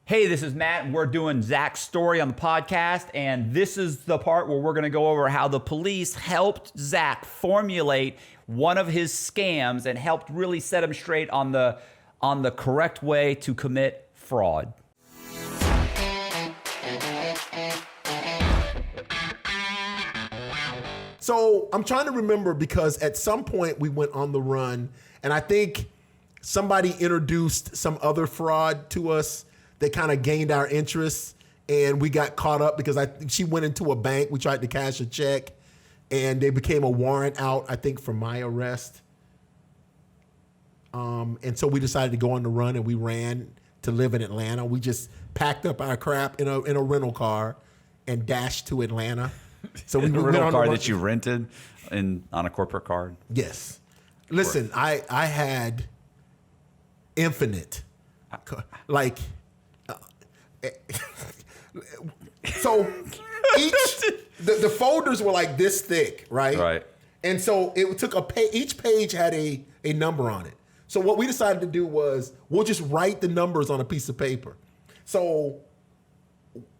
Hey, this is Matt, and we're doing Zach's story on the podcast, and this is the part where we're going to go over how the police helped Zach formulate one of his scams and helped really set him straight on the correct way to commit fraud. So I'm trying to remember because at some point we went on the run, and I think somebody introduced some other fraud to us that kind of gained our interest, and we got caught up because she went into a bank. We tried to cash a check, and they became a warrant out, I think, for my arrest. And so we decided to go on the run, and we ran to live in Atlanta. We just packed up our crap in a rental car and dashed to Atlanta. So we a rental car that you rented on a corporate card? Yes. Listen, I had infinite, like, so the folders were like this thick, right? Right. And so it took each page had a number on it. So what we decided to do was we'll just write the numbers on a piece of paper. So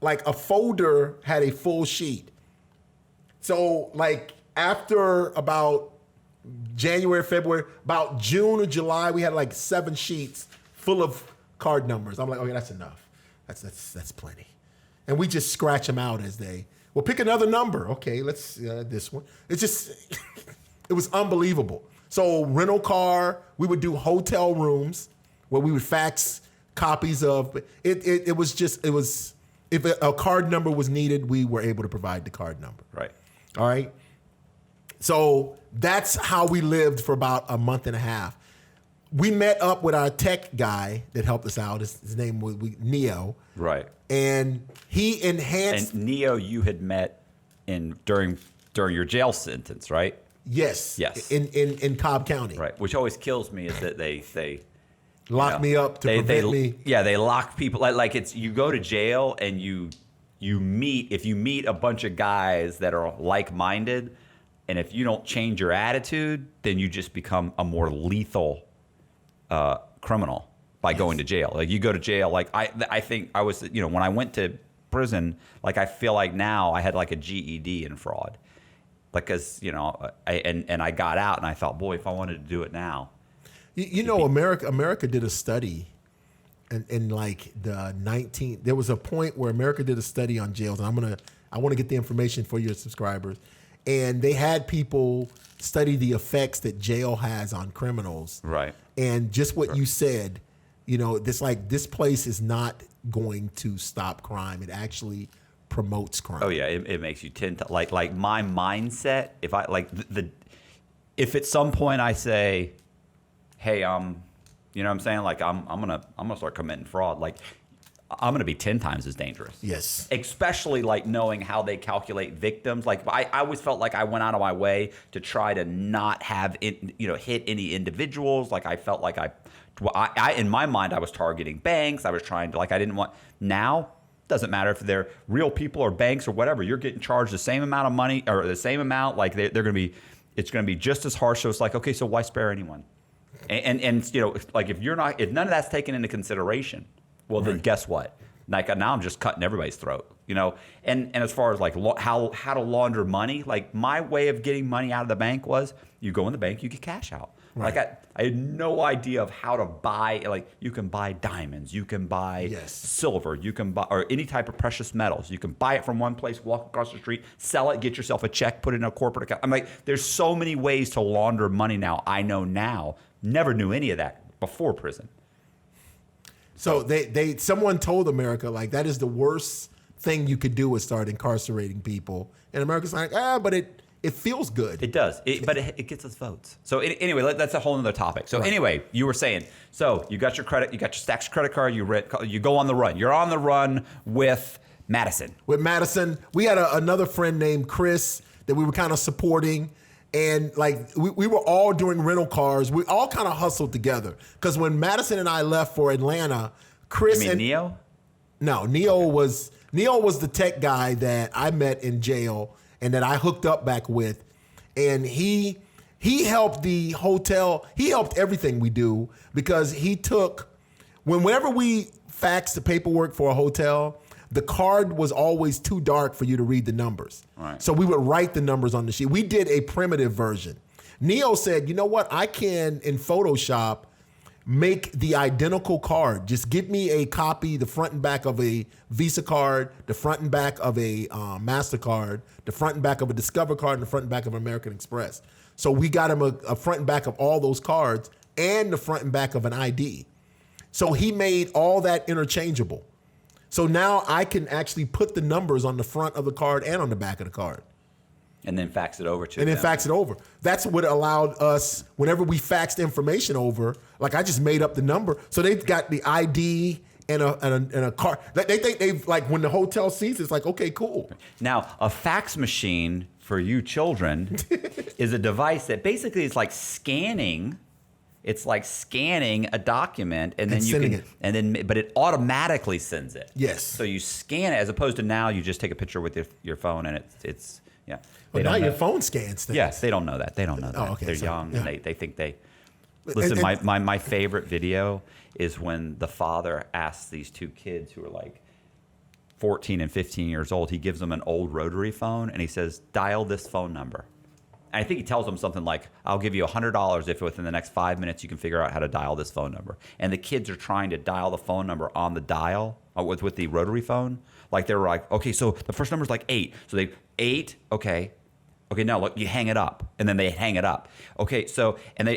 like a folder had a full sheet. So like after about January, February, about June or July, we had like 7 sheets full of card numbers. I'm like, okay, that's enough. That's plenty. And we just scratch them out as well, pick another number. Okay, let's this one. It's just, it was unbelievable. So rental car, we would do hotel rooms where we would fax copies of, it was, if a card number was needed, we were able to provide the card number. Right. All right. So that's how we lived for about a month and a half. We met up with our tech guy that helped us out. His name was Neo. Right. And he enhanced. And Neo, you had met during your jail sentence, right? Yes. Yes. In Cobb County. Right. Which always kills me is that they lock me up to prevent me. Yeah, they lock people like it's you go to jail and you meet a bunch of guys that are like-minded, and if you don't change your attitude, then you just become a more lethal criminal by going to jail. Like you go to jail, like I think I was, when I went to prison, like I feel like now I had like a GED in fraud, because I got out and I thought, boy, if I wanted to do it now. America did a study in like there was a point where America did a study on jails, and I want to get the information for your subscribers. And they had people study the effects that jail has on criminals. Right. And just what you said, this place is not going to stop crime. It actually promotes crime. Oh yeah, it makes you like my mindset. If I if at some point I say, hey, you know what I'm saying? Like I'm gonna start committing fraud. Like I'm gonna be 10 times as dangerous. Yes. Especially like knowing how they calculate victims. Like I always felt like I went out of my way to try to not have it, hit any individuals. Like I felt like I in my mind I was targeting banks. I was trying to I didn't want. Now doesn't matter if they're real people or banks or whatever. You're getting charged the same amount of money or the same amount. Like they're gonna be. It's gonna be just as harsh. So it's like, okay, so why spare anyone? And like if none of that's taken into consideration, well then guess what? Like now I'm just cutting everybody's throat, And as far as like how to launder money, like my way of getting money out of the bank was you go in the bank, you get cash out. Right. Like I had no idea of how to buy. Like you can buy diamonds, you can buy silver, you can buy or any type of precious metals. You can buy it from one place, walk across the street, sell it, get yourself a check, put it in a corporate account. I'm like, there's so many ways to launder money now. I know now. Never knew any of that before prison. So someone told America like that is the worst thing you could do is start incarcerating people, and America's like, but it feels good. It does, but it gets us votes. So anyway, that's a whole other topic. So anyway, you were saying, so you got your Stacks credit card, you go on the run. You're on the run with Madison. With Madison, we had another friend named Chris that we were kind of supporting. And like we were all doing rental cars. We all kind of hustled together. Because when Madison and I left for Atlanta, Chris you mean Neo? No, Neo was the tech guy that I met in jail and that I hooked up back with. And he helped the hotel. He helped everything we do because he took whenever we fax the paperwork for a hotel, the card was always too dark for you to read the numbers. Right. So we would write the numbers on the sheet. We did a primitive version. Neo said, you know what? I can, in Photoshop, make the identical card. Just give me a copy, the front and back of a Visa card, the front and back of a MasterCard, the front and back of a Discover card, and the front and back of American Express. So we got him a front and back of all those cards and the front and back of an ID. So he made all that interchangeable. So now I can actually put the numbers on the front of the card and on the back of the card. And then fax it over to And them. then fax it over. That's what allowed us, whenever we faxed information over, like I just made up the number. So they've got the ID and a card. They think they've, like, when the hotel sees it, it's like, okay, cool. Now, a fax machine for you children is a device that basically is like scanning. It's like scanning a document and then you can, it. and then, but it automatically sends it. Yes. So you scan it as opposed to now you just take a picture with your phone and it's yeah. But They now don't your know- phone scans things. Yes, they don't know that. They don't know that. Oh, okay, They're sorry. young Yeah. and they think they. Listen, my favorite video is when the father asks these two kids who are like 14 and 15 years old. He gives them an old rotary phone and he says, "Dial this phone number." And I think he tells them something like, "I'll give you $100 if within the next 5 minutes you can figure out how to dial this phone number." And the kids are trying to dial the phone number on the dial with the rotary phone. Like they're like, okay, so the first number is like 8. So they 8, okay. Okay, now look, you hang it up, and then they hang it up. Okay, so and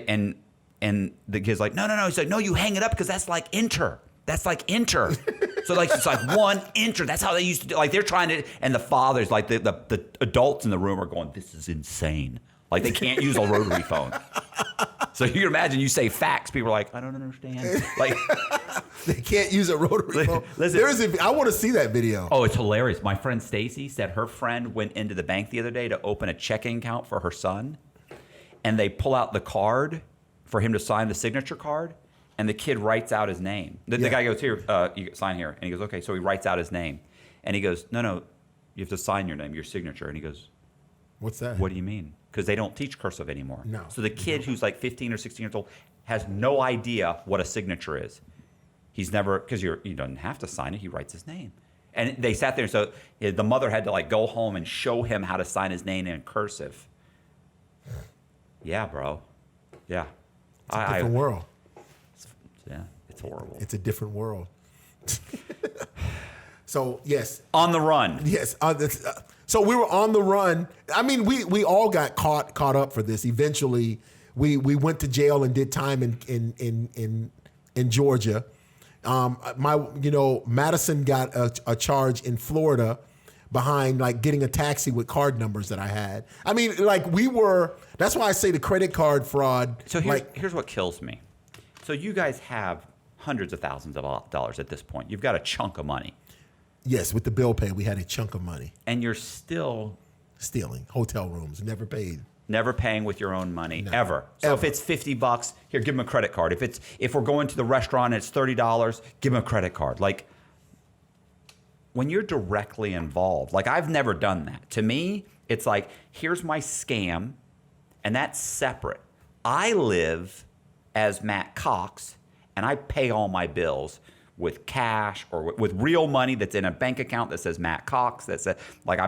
the kid's like, no. He's like, no, you hang it up because that's like enter. That's like enter. So like it's like one enter. That's how they used to do. Like they're trying to, and the fathers, like the adults in the room are going, this is insane. Like they can't use a rotary phone. So you can imagine you say fax, people are like, I don't understand. Like They can't use a rotary phone. Listen. I want to see that video. Oh, it's hilarious. My friend Stacy said her friend went into the bank the other day to open a checking account for her son, and they pull out the card for him to sign the signature card, and the kid writes out his name. The guy goes, here, you sign here. And he goes, okay. So he writes out his name. And he goes, no, you have to sign your name, your signature. And he goes, What's that? what do you mean? Because they don't teach cursive anymore. No. So the kid who's like 15 or 16 years old has no idea what a signature is. He's never, because he doesn't have to sign it. He writes his name. And they sat there. So the mother had to like go home and show him how to sign his name in cursive. Yeah, bro. Yeah. It's a different world. Yeah, it's horrible. It's a different world. So, yes. On the run. Yes. So we were on the run. I mean, we all got caught up for this. Eventually, we went to jail and did time in Georgia. Madison got a charge in Florida behind like getting a taxi with card numbers that I had. I mean, like that's why I say the credit card fraud. So here's what kills me. So you guys have hundreds of thousands of dollars at this point. You've got a chunk of money. Yes, with the bill pay, we had a chunk of money. And you're still stealing hotel rooms, never paid. Never paying with your own money, No. ever. So if it's $50, here, give them a credit card. If we're going to the restaurant and it's $30, give them a credit card. Like, when you're directly involved, like I've never done that. To me, it's like, here's my scam, and that's separate. I live as Matt Cox, and I pay all my bills with cash or with real money that's in a bank account that says Matt Cox. That says like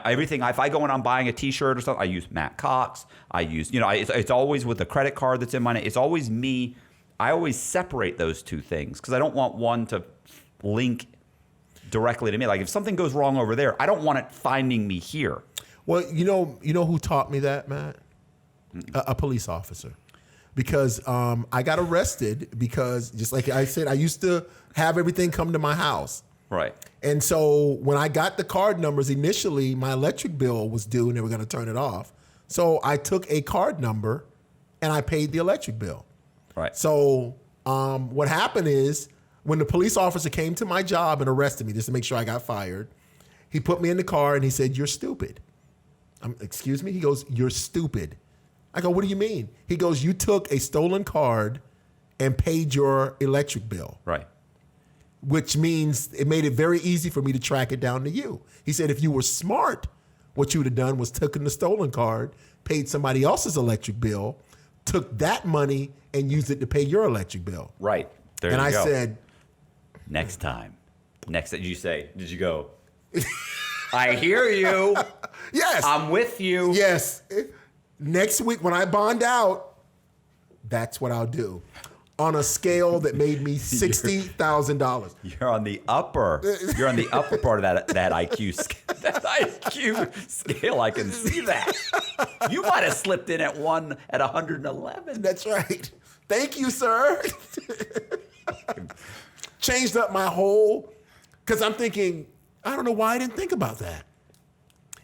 everything. If I go and I'm buying a T-shirt or something, I use Matt Cox. I use it's always with the credit card that's in my name. It's always me. I always separate those two things because I don't want one to link directly to me. Like if something goes wrong over there, I don't want it finding me here. Well, you know who taught me that, Matt? A police officer. Because I got arrested because, just like I said, I used to have everything come to my house. Right. And so when I got the card numbers, initially my electric bill was due and they were going to turn it off. So I took a card number and I paid the electric bill. Right. So what happened is when the police officer came to my job and arrested me just to make sure I got fired, he put me in the car and he said, "You're stupid." Excuse me? He goes, "You're stupid." I go, "What do you mean?" He goes, "You took a stolen card and paid your electric bill." Right. Which means it made it very easy for me to track it down to you. He said, if you were smart, what you would have done was taken the stolen card, paid somebody else's electric bill, took that money and used it to pay your electric bill. Right. There and you I go. said, Next time. Did you go, I hear you. Yes. I'm with you. Yes. Next week when I bond out, that's what I'll do. On a scale that made me $60,000. You're on the upper part of that IQ scale. That IQ scale, I can see that. You might have slipped in at 111. That's right. Thank you, sir. Changed up my whole, because I'm thinking, I don't know why I didn't think about that.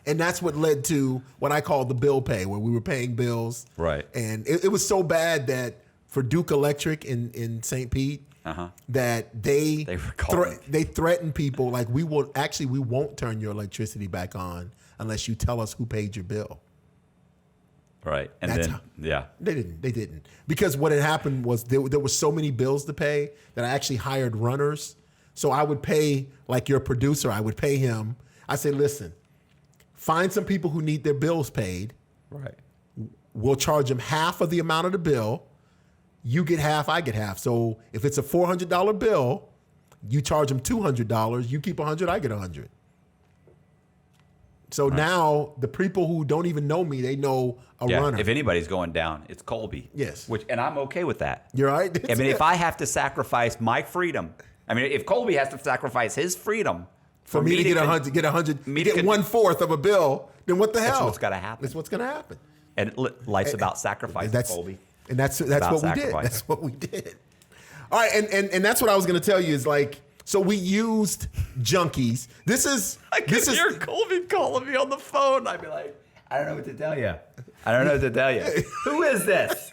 And that's what led to what I call the bill pay, where we were paying bills. Right. And it was so bad that for Duke Electric in St. Pete, that they threatened people like, we won't turn your electricity back on unless you tell us who paid your bill. Right. And They didn't. Because what had happened was there were so many bills to pay that I actually hired runners. So I would pay, like your producer, I would pay him. I say, listen, find some people who need their bills paid. Right. We'll charge them half of the amount of the bill. You get half, I get half. So if it's a $400 bill, you charge them $200. You keep $100, I get $100. So now the people who don't even know me, they know a runner. If anybody's going down, it's Colby. Yes. And I'm okay with that. You're right. I mean, if I have to sacrifice my freedom, if Colby has to sacrifice his freedom for me to get $100, get 1/4 of a bill, then what the hell? That's what's got to happen. That's what's going to happen. And life's about sacrifice, Colby. And that's what we did. That's what we did. All right, and that's what I was going to tell you is like, so we used junkies. This is hear Colby calling me on the phone. I'd be like, I don't know what to tell you. Who is this?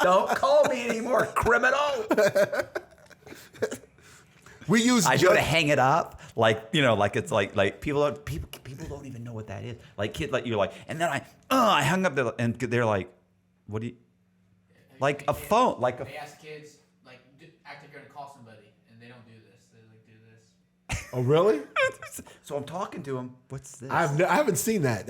Don't call me anymore, criminal. We use. I go to hang it up, like it's like people don't even know what that is. Like you're like, and then I hung up there, and they're like, what do you? Like a phone, like a. They ask kids, like, act like you're gonna call somebody, and they don't do this. They like do this. Oh, really? So I'm talking to him. What's this? I haven't seen that.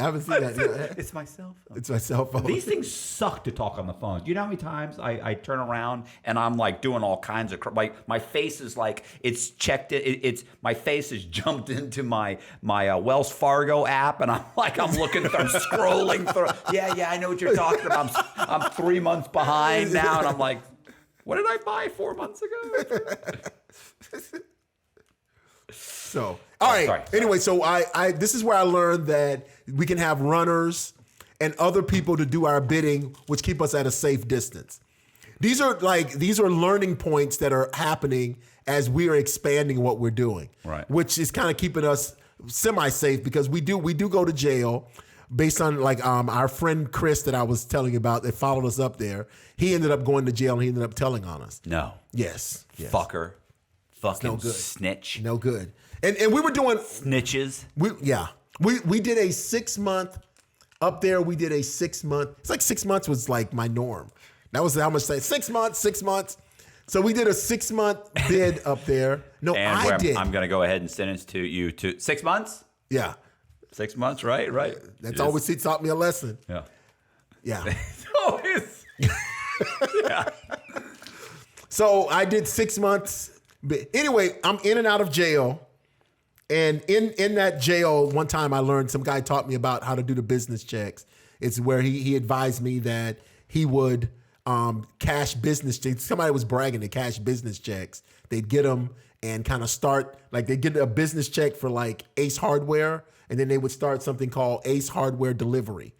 It's my cell phone. It's my cell phone. These things suck to talk on the phone. Do you know how many times I turn around and I'm like doing all kinds of like my face is like it's checked it's my face has jumped into my Wells Fargo app and I'm looking I'm scrolling through. Yeah, I know what you're talking about. I'm 3 months behind now and I'm like, what did I buy 4 months ago? So, all right. Sorry. Anyway, so I this is where I learned that we can have runners and other people to do our bidding, which keep us at a safe distance. These are learning points that are happening as we are expanding what we're doing, right? Which is kind of keeping us semi-safe because we do go to jail based on like our friend Chris that I was telling you about that followed us up there. He ended up going to jail and he ended up telling on us. No. Yes. Fucker. Fucking no good. Snitch. No good. And we were doing snitches. We did a 6 month up there. We did a 6 month. It's like 6 months was like my norm. That was how much. 6 months. 6 months. So we did a 6 month bid up there. No, I did. I'm going to go ahead and sentence to you to 6 months. Yeah. 6 months. Right. That's always he taught me a lesson. Yeah. Yeah. Always. Yeah. So I did 6 months. But anyway, I'm in and out of jail. And in that jail, one time I learned, some guy taught me about how to do the business checks. It's where he advised me that he would cash business checks. Somebody was bragging to cash business checks. They'd get them and kind of start, like they'd get a business check for like Ace Hardware, and then they would start something called Ace Hardware Delivery.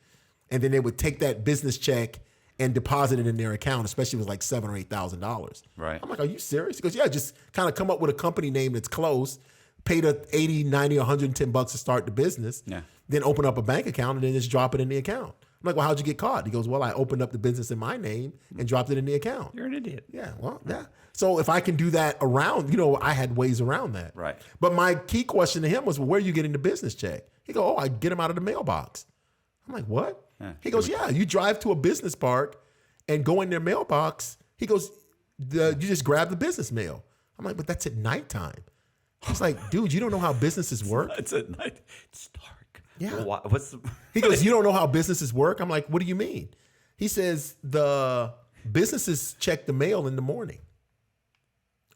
And then they would take that business check and deposit it in their account, especially if it was like $7,000 or $8,000. Right. I'm like, are you serious? He goes, yeah, just kind of come up with a company name that's close, pay the $80, $90, $110 to start the business, then open up a bank account and then just drop it in the account. I'm like, well, how'd you get caught? He goes, well, I opened up the business in my name and dropped it in the account. You're an idiot. Yeah, well, yeah. So if I can do that around, I had ways around that. Right. But my key question to him was, well, where are you getting the business check? He goes, oh, I get them out of the mailbox. I'm like, what? Yeah. He goes, yeah, you drive to a business park and go in their mailbox. He goes, you just grab the business mail. I'm like, but that's at nighttime. He's like, dude, you don't know how businesses work? It's at night. It's dark. Yeah. Well, He goes, you don't know how businesses work? I'm like, what do you mean? He says, the businesses check the mail in the morning.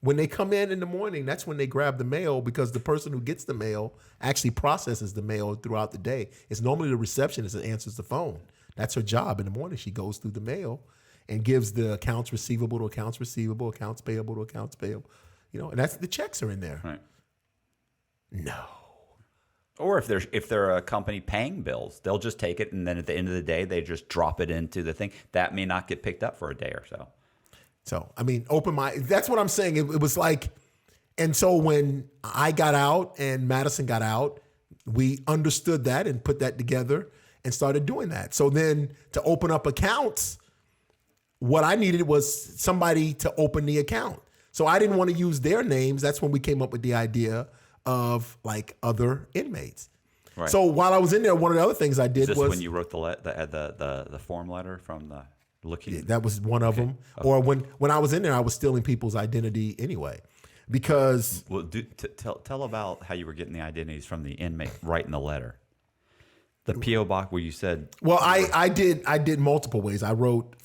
when they come in the morning, that's when they grab the mail, because the person who gets the mail actually processes the mail throughout the day. It's normally the receptionist that answers the phone. That's her job in the morning. She goes through the mail and gives the accounts receivable to accounts receivable, accounts payable to accounts payable. And that's the checks are in there. Right. No. Or if they're a company paying bills, they'll just take it, and then at the end of the day, they just drop it into the thing. That may not get picked up for a day or so. So, I mean, that's what I'm saying. It was like, and so when I got out and Madison got out, we understood that and put that together and started doing that. So then to open up accounts, what I needed was somebody to open the account. So I didn't want to use their names. That's when we came up with the idea of like other inmates. Right. So while I was in there, one of the other things I did was when you wrote the form letter from the looking. Yeah, that was one of them. Okay. Or when I was in there, I was stealing people's identity anyway, because. Well, tell about how you were getting the identities from the inmate writing the letter. The P.O. box where you said. Well, I did multiple ways. I wrote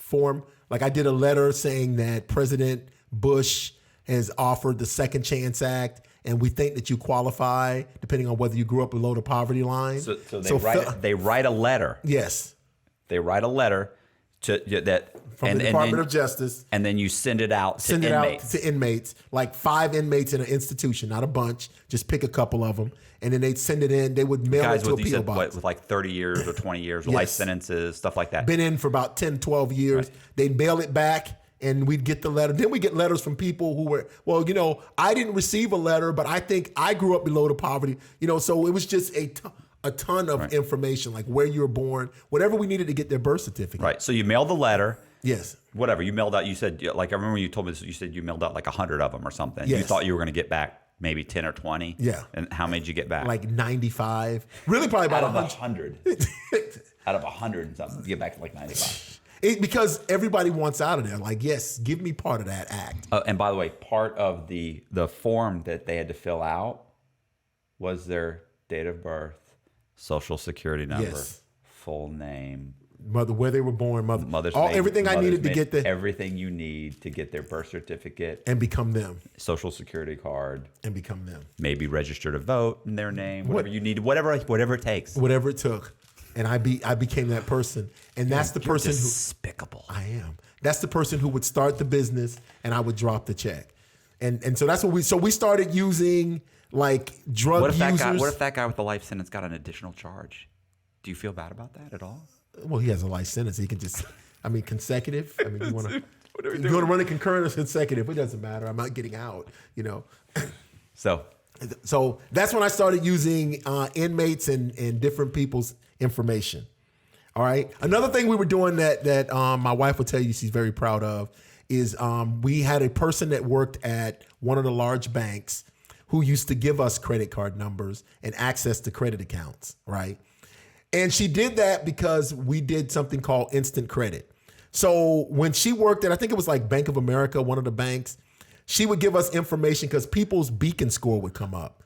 I did a letter saying that President Bush has offered the Second Chance Act, and we think that you qualify depending on whether you grew up below the poverty line. So they write a letter. Yes. They write a letter from the Department of Justice, and then you send it out to inmates, like 5 inmates in an institution, not a bunch. Just pick a couple of them, and then they'd send it in. They would mail it to a P.O. box. With like 30 years or 20 years, yes. Life sentences, stuff like that. Been in for about 10, 12 years. Right. They'd mail it back, and we'd get the letter. Then we get letters from people who were, I didn't receive a letter, but I think I grew up below the poverty. So it was just a ton of right. information, like where you were born, whatever we needed to get their birth certificate. Right. So you mailed the letter. Yes. Whatever. You mailed out, you said, like, I remember you told me this, you said you mailed out like 100 of them or something. Yes. You thought you were going to get back maybe 10 or 20. Yeah. And how many did you get back? Like 95. Really probably about 100. Out of 100 and something, you get back to like 95. Because everybody wants out of there. Like, yes, give me part of that act. And by the way, part of the form that they had to fill out was their date of birth, social security number, yes. full name, mother, where they were born, mother's name, everything I needed to get everything you need to get their birth certificate and become them, social security card and become them, maybe register to vote in their name, whatever you need, whatever it takes, whatever it took. And I became that person, and that's the person who despicable. I am. That's the person who would start the business, and I would drop the check, and so that's what we started using. Like drug users. What if that guy with the life sentence got an additional charge? Do you feel bad about that at all? Well, he has a life sentence. He can just, consecutive. You want to run it concurrent or consecutive? It doesn't matter. I'm not getting out. So that's when I started using inmates and different people's information. All right. Another thing we were doing that my wife will tell you she's very proud of is we had a person that worked at one of the large banks who used to give us credit card numbers and access to credit accounts, right? And she did that because we did something called instant credit. So when she worked at, I think it was like Bank of America, one of the banks, she would give us information because people's beacon score would come up.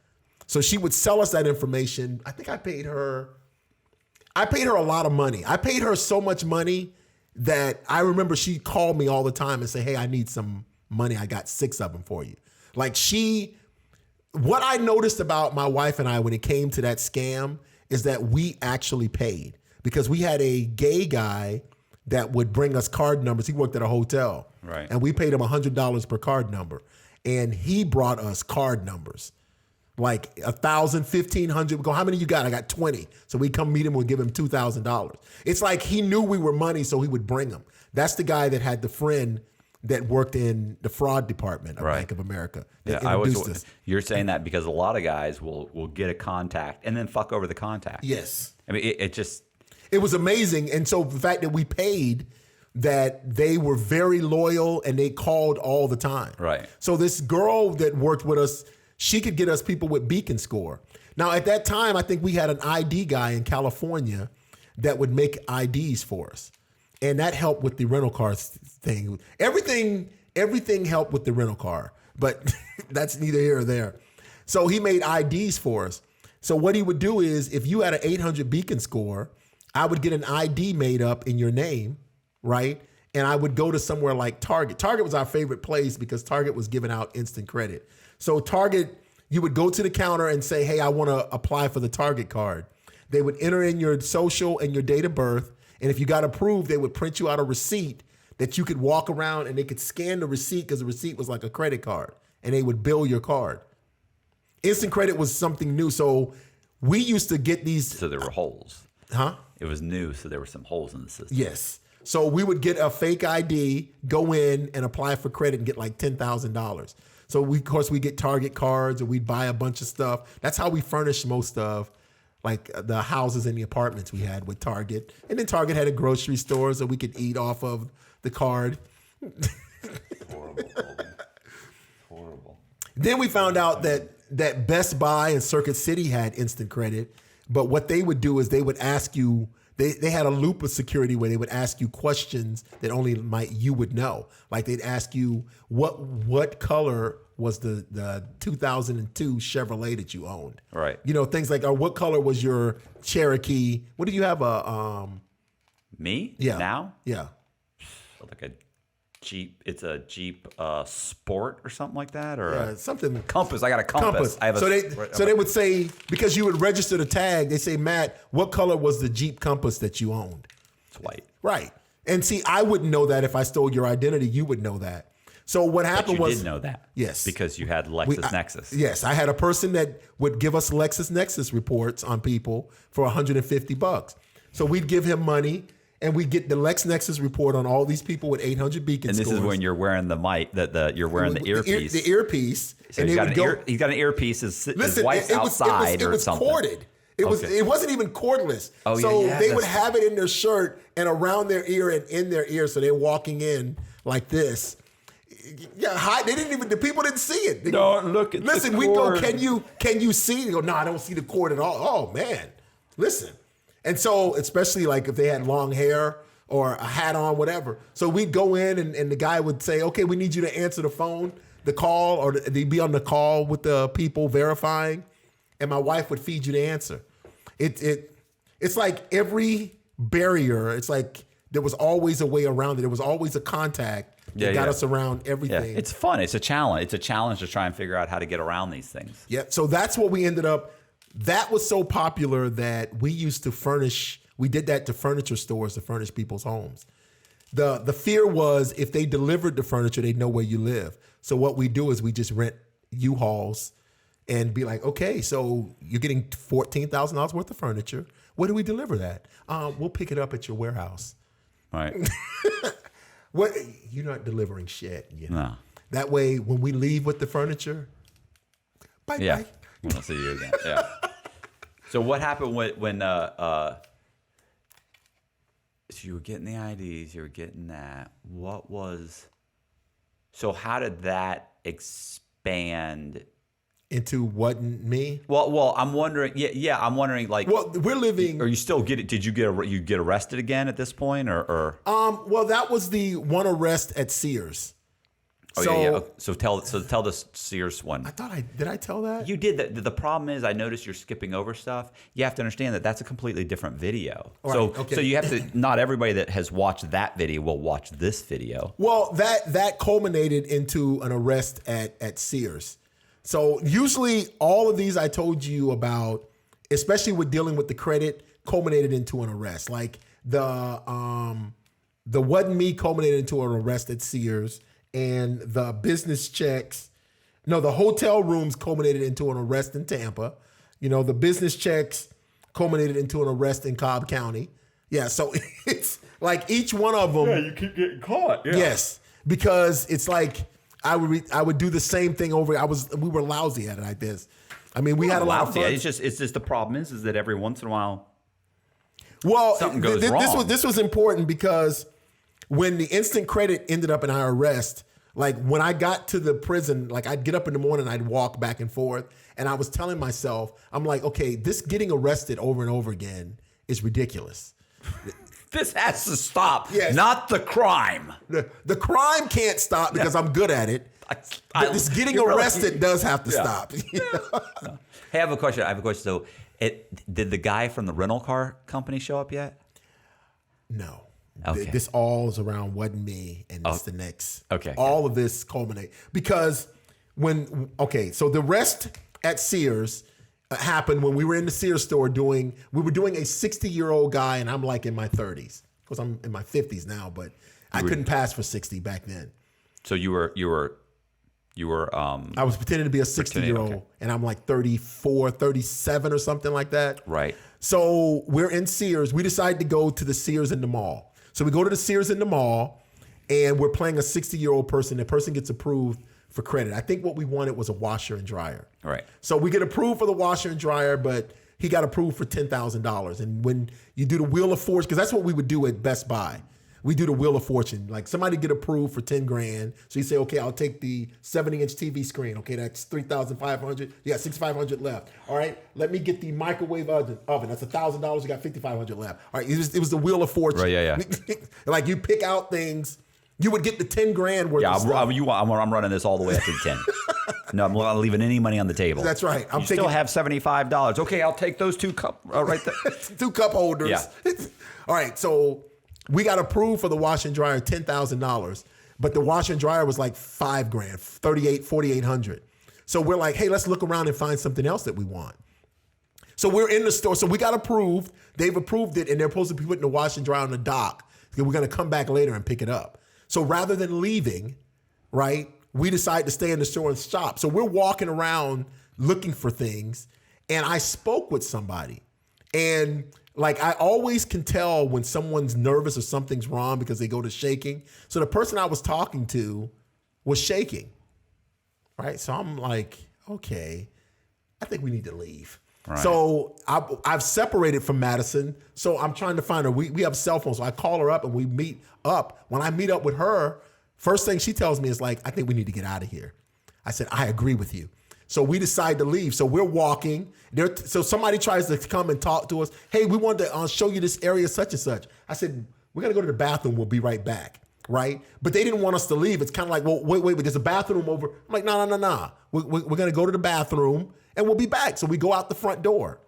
So she would sell us that information. I think I paid her a lot of money. I paid her so much money that I remember she called me all the time and say, hey, I need some money. I got 6 of them for you. What I noticed about my wife and I when it came to that scam is that we actually paid, because we had a gay guy that would bring us card numbers. He worked at a hotel. Right. And we paid him $100 per card number. And he brought us card numbers, like 1,000, 1,500. We go, how many you got? I got 20. So we come meet him, we'd give him $2,000. It's like he knew we were money, so he would bring them. That's the guy that had the friend that worked in the fraud department of Bank of America. You're saying that because a lot of guys will get a contact and then fuck over the contact. Yes. It was amazing. And so the fact that we paid, that they were very loyal and they called all the time. Right. So this girl that worked with us, she could get us people with beacon score. Now at that time, I think we had an ID guy in California that would make IDs for us. And that helped with the rental car thing. Everything helped with the rental car, but that's neither here or there. So he made IDs for us. So what he would do is, if you had an 800 beacon score, I would get an ID made up in your name, right? and I would go to somewhere like Target. Target was our favorite place because Target was giving out instant credit. So Target, you would go to the counter and say, hey, I want to apply for the Target card. They would enter in your social and your date of birth. And if you got approved, they would print you out a receipt that you could walk around and they could scan the receipt because the receipt was like a credit card and they would bill your card. Instant credit was something new. So we used to get these. So there were holes. Huh? It was new, so there were some holes in the system. Yes. So we would get a fake ID, go in and apply for credit and get like $10,000. So we get Target cards, or we'd buy a bunch of stuff. That's how we furnished most of like the houses and the apartments we had with Target. And then Target had a grocery store so we could eat off of the card. Horrible. Horrible. Then we found out that Best Buy and Circuit City had instant credit. But what they would do is they would ask you, they had a loop of security where they would ask you questions that only you would know. Like they'd ask you, what color was the 2002 Chevrolet that you owned? Right. You know, things like, what color was your Cherokee? What do you have Me? Yeah. Now? Yeah. Like a Jeep. It's a Jeep Sport or something like that, or something. Compass. I got a compass. I have they would say, because you would register the tag, they say, Matt, what color was the Jeep Compass that you owned? It's white. Right. And see, I wouldn't know that if I stole your identity. You would know that. So what happened was, you did know that. Yes. Because you had LexisNexis. Yes. I had a person that would give us LexisNexis reports on people for $150. So we'd give him money and we'd get the LexisNexis report on all these people with 800 beacon And this scores. is when you're wearing the mic, you're wearing the earpiece. The earpiece. So and he's got an earpiece. His wife's outside or something. It was corded. It wasn't even cordless. Oh, so yeah, they would have it in their shirt and around their ear and in their ear. So they're walking in like this. Yeah, the people didn't see it. Don't look at Listen, the we cord. go, can you see? They go, no, I don't see the cord at all. Oh man. Listen. And so, especially like if they had long hair or a hat on, whatever. So we'd go in and the guy would say, okay, we need you to answer the call, or they'd be on the call with the people verifying. And my wife would feed you the answer. It's like every barrier, it's like there was always a way around it. There was always a contact that got us around everything. Yeah. It's fun. It's a challenge. It's a challenge to try and figure out how to get around these things. Yeah. So that's what we ended up. That was so popular that we used to furnish. We did that to furniture stores to furnish people's homes. The fear was if they delivered the furniture, they'd know where you live. So what we do is we just rent U-Hauls and be like, okay, so you're getting $14,000 worth of furniture. Where do we deliver that? We'll pick it up at your warehouse. Right. What? You're not delivering shit. You know? No. That way, when we leave with the furniture, bye. We'll see you again. Yeah. So what happened when so you were getting the IDs, you were getting that. So how did that expand into wasn't me? Well, I'm wondering. Yeah, I'm wondering. Like, well, we're living. Are you still get it? Did you get arrested again at this point, or? Well, that was the one arrest at Sears. Oh, so, yeah. So tell the Sears one. I thought did I tell that? You did. The problem is, I noticed you're skipping over stuff. You have to understand that that's a completely different video. Right, so okay. so you have to. Not everybody that has watched that video will watch this video. Well, that culminated into an arrest at Sears. So usually all of these I told you about, especially with dealing with the credit, culminated into an arrest. Like the wasn't me culminated into an arrest at Sears, and the business checks. No, the hotel rooms culminated into an arrest in Tampa. You know, the business checks culminated into an arrest in Cobb County. Yeah, so it's like each one of them. Yeah, you keep getting caught. Yeah. Yes, because it's like I would do the same thing over. We were lousy at it like this. I mean, we had a lot of fun. It's just the problem is that every once in a while, well, something goes wrong. This was important because when the instant credit ended up in our arrest, like when I got to the prison, like I'd get up in the morning, I'd walk back and forth, and I was telling myself, I'm like, okay, this getting arrested over and over again is ridiculous. This has to stop. Yes. Not the crime. The crime can't stop because I'm good at it. This getting arrested does have to stop. You know? Hey, I have a question. So, did the guy from the rental car company show up yet? No. Okay. This all is around wasn't me, and it's the next. Okay. All of this culminate because so the rest at Sears happened when we were in the Sears store we were doing a 60-year-old guy, and I'm like in my 30s because I'm in my 50s now, but I couldn't pass for 60 back then. So you were I was pretending to be a 60-year-old, and I'm like 34, 37 or something like that. Right. So we're in Sears. We decided to go to the Sears in the mall. So we go to the Sears in the mall, and we're playing a 60-year-old person. The person gets approved for credit. I think what we wanted was a washer and dryer. Right. So we get approved for the washer and dryer, but he got approved for $10,000. And when you do the Wheel of Fortune, because that's what we would do at Best Buy. We do the Wheel of Fortune. Like somebody get approved for 10 grand. So you say, okay, I'll take the 70-inch TV screen. Okay, that's 3,500. You got 6,500 left. All right, let me get the microwave oven. That's $1,000. You got 5,500 left. All right, it was the Wheel of Fortune. Right, yeah. Like you pick out things. You would get the 10 grand worth of stuff. I'm running this all the way up to the 10. No, I'm not leaving any money on the table. That's right. You still have $75. Okay, I'll take those 2 cup right there. 2 cup holders. Yeah. All right, so we got approved for the washer and dryer, $10,000, but the washer and dryer was like $5 grand, 4,800. So we're like, hey, let's look around and find something else that we want. So we're in the store. So we got approved. They've approved it, and they're supposed to be putting the washer and dryer on the dock. We're going to come back later and pick it up. So rather than leaving, right, we decide to stay in the store and shop. So we're walking around looking for things, and I spoke with somebody, and like I always can tell when someone's nervous or something's wrong because they go to shaking. So the person I was talking to was shaking, right? So I'm like, okay, I think we need to leave. Right. So I've separated from Madison. So I'm trying to find her. We have cell phones. So I call her up and we meet up. When I meet up with her, first thing she tells me is like, I think we need to get out of here. I said, I agree with you. So we decide to leave. So we're walking. So somebody tries to come and talk to us. Hey, we wanted to show you this area such and such. I said, we're going to go to the bathroom. We'll be right back. Right? But they didn't want us to leave. It's kind of like, well, wait, there's a bathroom over. I'm like, no. We're going to go to the bathroom and we'll be back. So we go out the front door.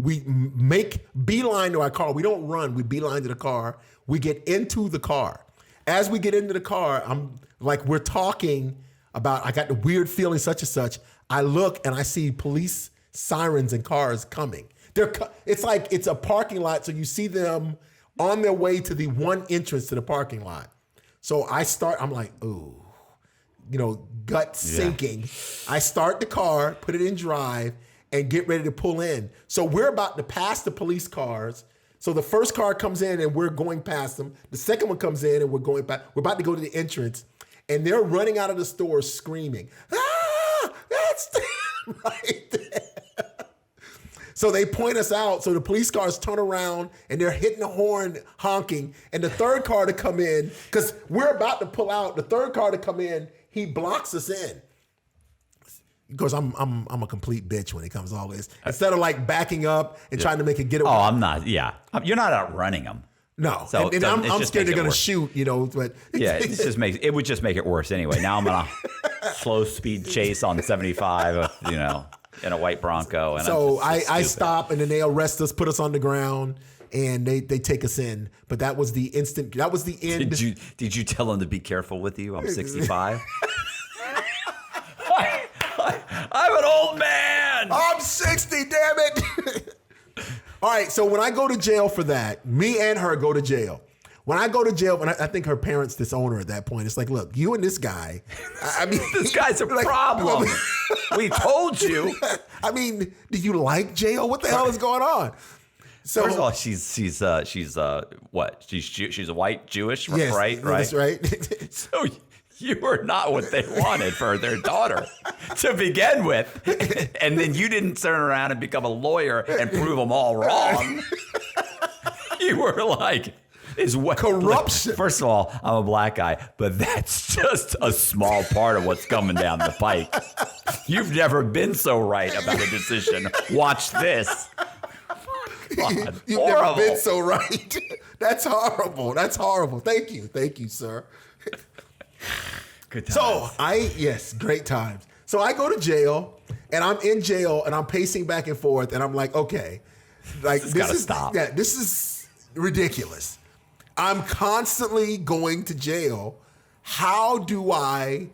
We make beeline to our car. We don't run. We beeline to the car. We get into the car. As we get into the car, I'm like, we're talking about, I got the weird feeling such and such. I look and I see police sirens and cars coming. It's like it's a parking lot. So you see them on their way to the one entrance to the parking lot. So I'm like, ooh, gut sinking. I start the car, put it in drive, and get ready to pull in. So we're about to pass the police cars. So the first car comes in and we're going past them. The second one comes in and we're going past. We're about to go to the entrance, and they're running out of the store screaming, "Ah, that's right there." So they point us out. So the police cars turn around and they're hitting the horn, honking. And the third car to come in, because we're about to pull out, the third car to come in, he blocks us in. Because I'm a complete bitch when it comes to all this. Instead of like backing up and trying to make it getaway. Oh, I'm not. Yeah, you're not outrunning them. No, so, and I'm scared they're gonna shoot. But yeah, it would just make it worse anyway. Now I'm on a slow speed chase on 75. In a white Bronco. And so I stop, and then they arrest us, put us on the ground, and they take us in. But that was the end. Did you tell them to be careful with you? I'm 65. I'm an old man. I'm 60, damn it. All right, so when I go to jail for that, me and her go to jail. When I go to jail, and I think her parents disown her at that point. It's like, look, you and this guy. I mean, this guy's a problem. We told you. I mean, do you like jail? What the hell is going on? So, first of all, she's what? She's a white Jewish, yes, right? That's right. So you were not what they wanted for their daughter to begin with, and then you didn't turn around and become a lawyer and prove them all wrong. You were like. Is what corruption. First of all, I'm a black guy, but that's just a small part of what's coming down the pike. You've never been so right about a decision. Watch this. God, You've never been so right. That's horrible. That's horrible. Thank you, sir. Good times. So great times. So I go to jail, and I'm in jail, and I'm pacing back and forth, and I'm like, okay, like this gotta stop. Yeah, this is ridiculous. I'm constantly going to jail. How do I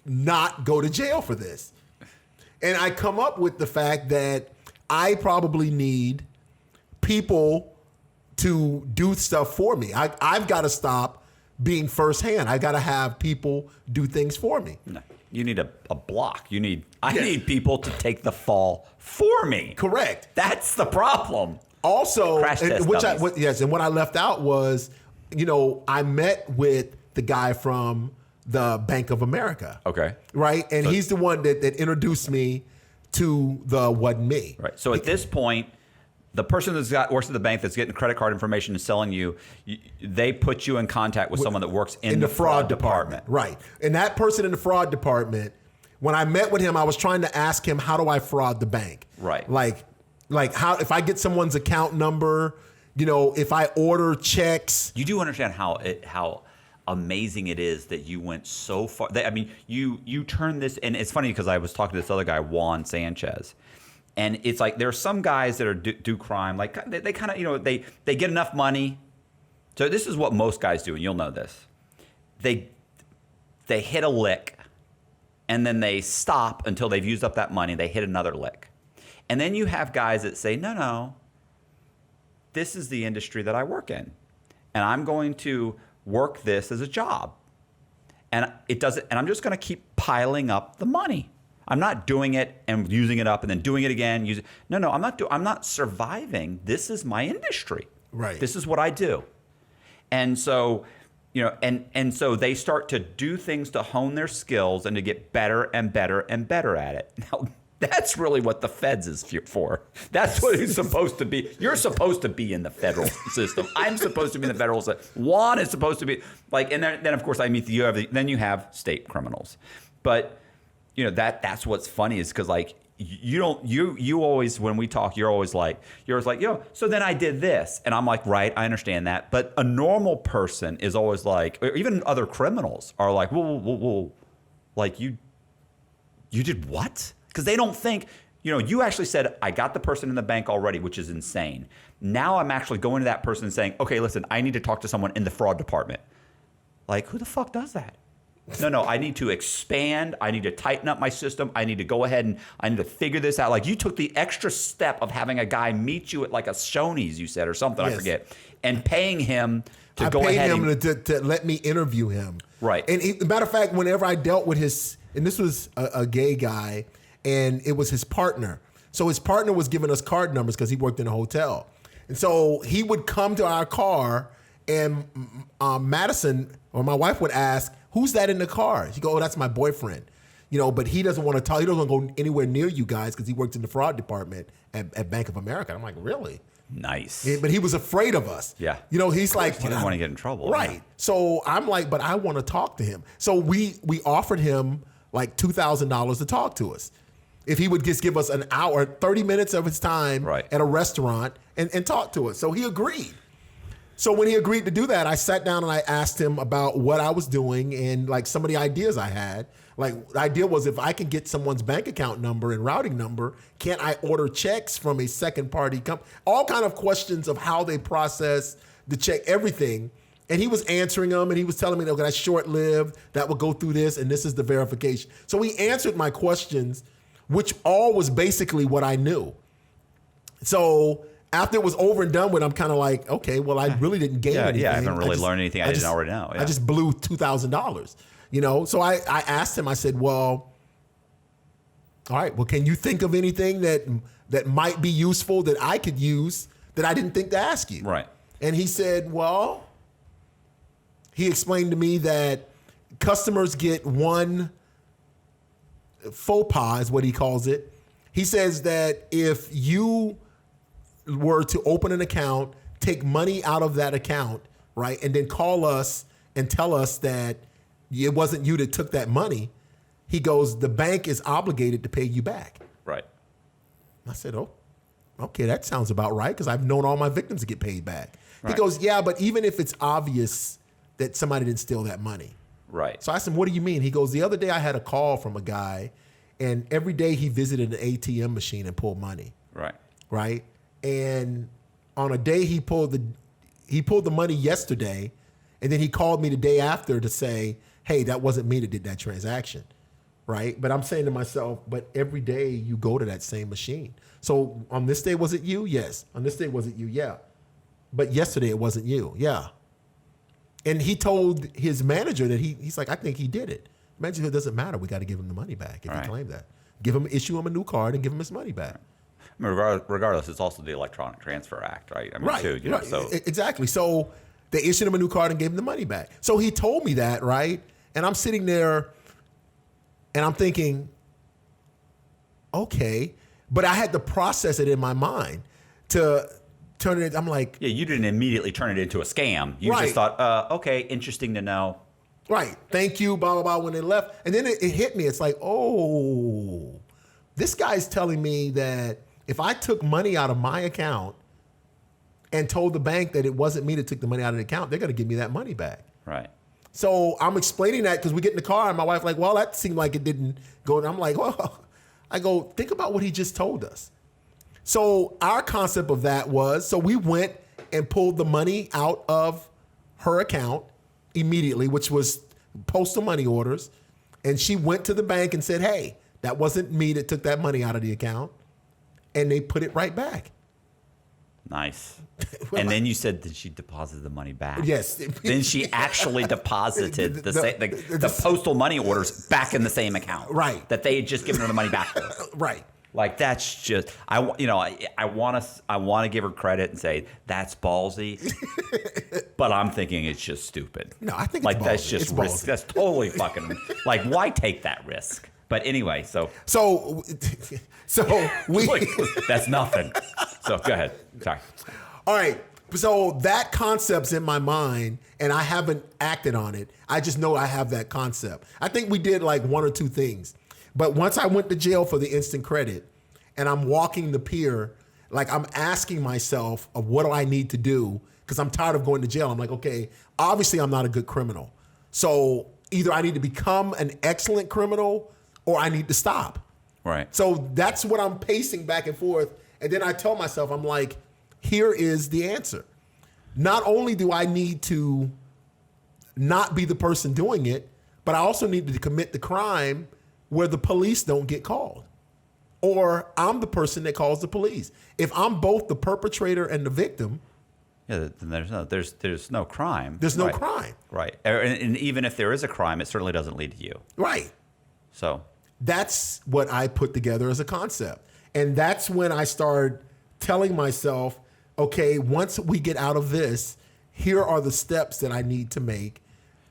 not go to jail for this? And I come up with the fact that I probably need people to do stuff for me. I've got to stop being firsthand. I got to have people do things for me. No, you need a block. I need people to take the fall for me. Correct. That's the problem. Also, Crash and test what I left out was, I met with the guy from the Bank of America. Okay. Right? And he's the one that introduced me to the Wasn't Me. Right. So at this point, the person works at the bank that's getting credit card information and selling you, they put you in contact with someone that works in the fraud department. Right. And that person in the fraud department, when I met with him, I was trying to ask him, how do I fraud the bank? Right. Like how, if I get someone's account number, if I order checks. You do understand how amazing it is that you went so far. You turned this, and it's funny because I was talking to this other guy, Juan Sanchez, and it's like there are some guys that are do crime, like they kind of they get enough money. So this is what most guys do, and you'll know this. They hit a lick, and then they stop until they've used up that money. They hit another lick, and then you have guys that say, no, this is the industry that I work in, and I'm going to work this as a job, and I'm just going to keep piling up the money. I'm not doing it and using it up and then doing it again. No, I'm not surviving. This is my industry. Right. This is what I do. And so, and so they start to do things to hone their skills and to get better and better and better at it. Now, that's really what the feds is for. That's what it's supposed to be. You're supposed to be in the federal system. I'm supposed to be in the federal system. Juan is supposed to be and then of course then you have state criminals. But that's what's funny is because you always, when we talk, you're always like, so then I did this. And I'm like, right, I understand that. But a normal person is always like, or even other criminals are like, whoa, like you did what? Because they don't think, you actually said, I got the person in the bank already, which is insane. Now I'm actually going to that person and saying, okay, listen, I need to talk to someone in the fraud department. Like, who the fuck does that? No, I need to expand. I need to tighten up my system. I need to go ahead and I need to figure this out. Like, you took the extra step of having a guy meet you at like a Shoney's, you said, or something, yes. I forget, and paying him to I go paid ahead him to let me interview him. Right. And matter of fact, whenever I dealt with and this was a gay guy, and it was his partner. So his partner was giving us card numbers because he worked in a hotel. And so he would come to our car, and Madison, or my wife, would ask, who's that in the car? She'd go, oh, that's my boyfriend. But he doesn't want to talk. He doesn't want to go anywhere near you guys because he works in the fraud department at Bank of America. I'm like, really? Nice. Yeah, but he was afraid of us. Yeah. He's like, he didn't want to get in trouble. Right. Yeah. So I'm like, but I want to talk to him. So we offered him like $2,000 to talk to us. If he would just give us an hour, 30 minutes of his time at a restaurant and talk to us. So he agreed. So when he agreed to do that, I sat down and I asked him about what I was doing and like some of the ideas I had. Like, the idea was, if I can get someone's bank account number and routing number, can't I order checks from a second party company? All kind of questions of how they process the check, everything. And he was answering them, and he was telling me, okay, that's short-lived, that will go through this, and this is the verification. So he answered my questions, which all was basically what I knew. So after it was over and done with, I'm kind of like, okay, well, I really didn't gain anything. Yeah, I haven't really learned anything I didn't already know. Yeah. I just blew $2,000, So I asked him, I said, well, all right, well, can you think of anything that might be useful that I could use that I didn't think to ask you? Right. And he said, well, he explained to me that customers get one faux pas, is what he calls it. He says that if you were to open an account, take money out of that account, right, and then call us and tell us that it wasn't you that took that money, he goes, the bank is obligated to pay you back. Right. I said, oh, okay, that sounds about right, because I've known all my victims to get paid back. Right. He goes, yeah, but even if it's obvious that somebody didn't steal that money. Right. So I said, what do you mean? He goes, the other day I had a call from a guy, and every day he visited an ATM machine and pulled money. Right. Right. And on a day he pulled he pulled the money yesterday, and then he called me the day after to say, hey, that wasn't me that did that transaction, right? But I'm saying to myself, but every day you go to that same machine. So on this day, was it you? Yes. On this day, was it you? Yeah. But yesterday, it wasn't you. Yeah. And he told his manager that he's like, I think he did it. Manager, it doesn't matter. We got to give him the money back if he claimed that. Issue him a new card and give him his money back. I mean, regardless, it's also the Electronic Transfer Act, right? I mean, Right. too, you know, Right. so Exactly. So they issued him a new card and gave him the money back. So he told me that, right? And I'm sitting there and I'm thinking, okay. But I had to process it in my mind to turn it. I'm like, yeah, you didn't immediately turn it into a scam. You Right. just thought, okay, interesting to know. right, thank you, blah, blah, blah, when they left. And then it hit me. It's like, oh, this guy's telling me that if I took money out of my account and told the bank that it wasn't me that took the money out of the account, they're going to give me that money back. Right. So I'm explaining that because we get in the car and my wife's like, well, that seemed like it didn't go. And I'm like, well, I go, think about what he just told us. So our concept of that was, so we went and pulled the money out of her account immediately, which was postal money orders. And she went to the bank and said, hey, that wasn't me that took that money out of the account. And they put it right back. Nice. And then you said that she deposited the money back. Yes. Then she actually deposited the postal money orders back in the same account. Right. That they had just given her the money back for. Right. Like that's just I want to give her credit and say that's ballsy, but I'm thinking it's just stupid. No, I think like it's that's ballsy. just It's risk. ballsy. That's totally fucking like why take that risk? But anyway, so we like, that's nothing. So go ahead. Sorry. All right. So that concept's in my mind and I haven't acted on it. I just know I have that concept. I think we did like one or two things. But once I went to jail for the instant credit and I'm walking the pier, like I'm asking myself of what do I need to do? Because I'm tired of going to jail. I'm like, okay, obviously I'm not a good criminal. So either I need to become an excellent criminal or I need to stop. Right. So that's what I'm pacing back and forth. And then I tell myself, I'm like, here is the answer. Not only do I need to not be the person doing it, but I also need to commit the crime where the police don't get called. Or I'm the person that calls the police. If I'm both the perpetrator and the victim, Yeah, then there's no crime. there's no Right. crime. Right. And even if there is a crime, it certainly doesn't lead to you. Right. So That's what I put together as a concept. And that's when I started telling myself, okay, once we get out of this, here are the steps that I need to make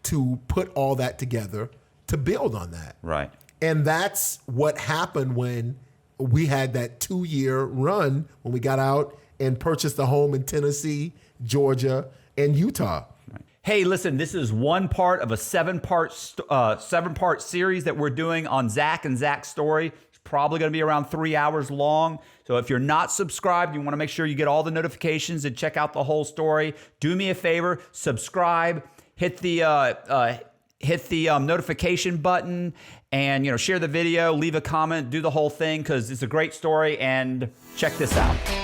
to put all that together to build on that. right. And that's what happened when we had that 2-year run when we got out and purchased a home in Tennessee, Georgia, and Utah. Hey, listen, this is one part of a seven-part series that we're doing on Zach and Zach's story. It's probably going to be around 3 hours long. So if you're not subscribed, you want to make sure you get all the notifications and check out the whole story. Do me a favor, subscribe, hit the notification button, and share the video, leave a comment, do the whole thing because it's a great story. And check this out.